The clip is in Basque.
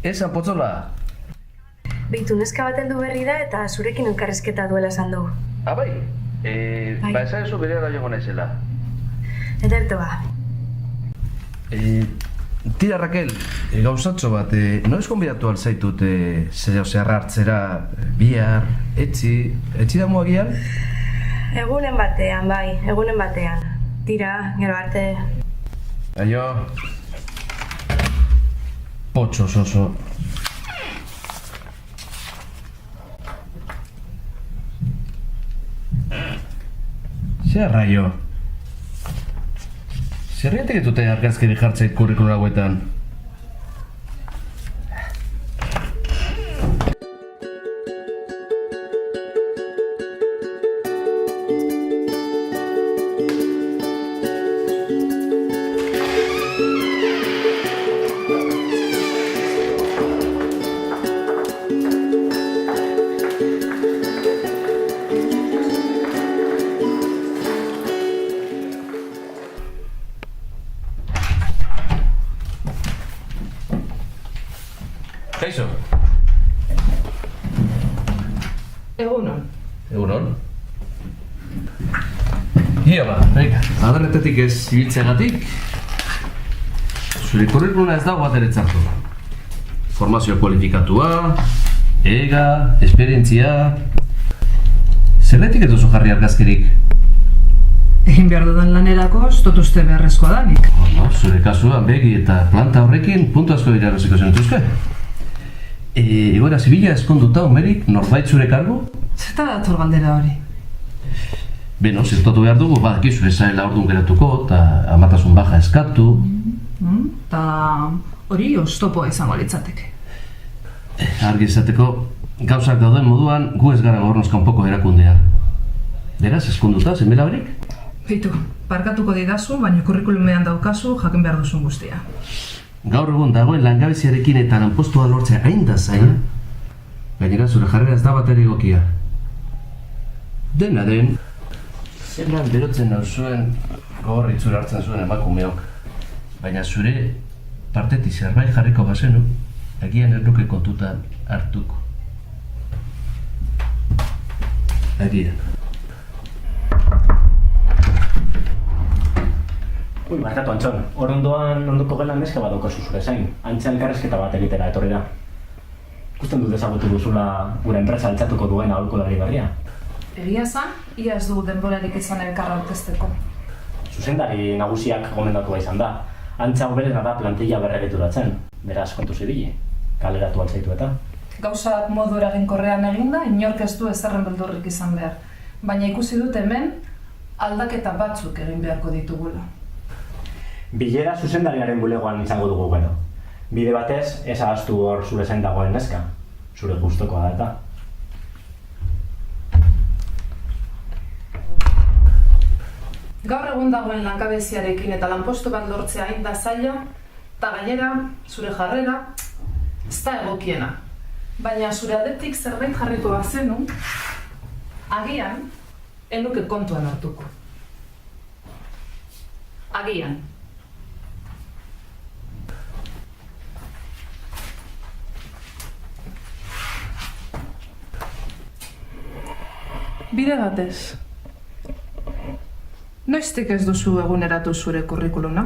Esan potzola. Beitu, neska bat heldu berri da eta zurekin elkarrizketa duela esan du. Bai? Bai. Ba, esan ezo bereara joan naizela. Ederto ba. Tira, Raquel, gauzatxo bat, noiz konbidatu alzaitut zeharra hartzera, bihar, etxi da muagian? Egunen batean, bai, egunen batean. Tira, gero arte. Aio. Potxo, soso. Zer raio? Zerriatik etute argazkiri jartzait kurrikulum hauetan? Kaixo? Egunon. Egunon? Ia ba, adarretetik ez ibiltzeagatik, zure kurrikuluma ez dago bat ere txartu. Formazio kualifikatua, ega, esperientzia... Zerretik ez duzu jarri argazkirik? Egin behar dudan lanerako, ez dut uste beharrezkoa danik. Zure kasuan begi eta planta horrekin puntu asko dira erraziko zenituzke. Egoera zibila ezkonduta omerik norbait zure kargu? Zerta dator galdera hori? Beno, zertatu behar dugu, badakizu ezaela orduan geratuko eta amatasun baja eskatu. Ta hori oztopoa izango litzateke. Argi izateko, gauzak dauden moduan, gu ez gara gornoz kanpoko erakundea. Beraz, ezkonduta, zenbela berik? Beitu, parkatuko didazu, baina kurrikulumean daukazu jakin behar duzun guztia. Gaur egun dagoen langabeziarekin eta lanpostua lortzea hain da zaila. Gainera, zure jarrera ez da bat ere egokia. Dena den, zelan berotzen nauzuen gogor itzura hartzen zuen emakumeok. Baina zure partetik zerbait jarriko bazenu, agian ez nuke kontutan hartuko. Agian. Ui, barkatu Antxon, orondoan ondoko gelan neska bat daukazu zure zain. Antza elkarrezketa bat egitera etorri da. Ikusten dut ezagutu duzula gure enpresa altxatuko duen aholkulari berria. Egia esan, ia ez du denborarik izan elkarra aurkezteko. Zuzendari nagusiak gomendatua izan da. Antza hoberena da plantilla berregituratzen. Beraz, kontu zibili. Kaleratu altzaitu eta. Gauzak modu eraginkorrean eginda, inork ez du ezerren beldurrik izan behar. Baina ikusi dut hemen, aldaketa batzuk egin beharko ditugula. Bilera zuzendariaren bulegoan izango dugu gero. Bide batez, ez ahaztu hor zure zain dagoen neska. Zure gustukoa da eta. Gaur egun dagoen langabeziarekin eta lanpostu bat lortzea hain da zaila, eta gainera, zure jarrera, ez da egokiena. Baina zure aldetik zerbait jarriko bazenu, agian, enuke kontuan hartuko. Agian. Bide batez. Noiztik ez duzu eguneratu zure kurrikuluma?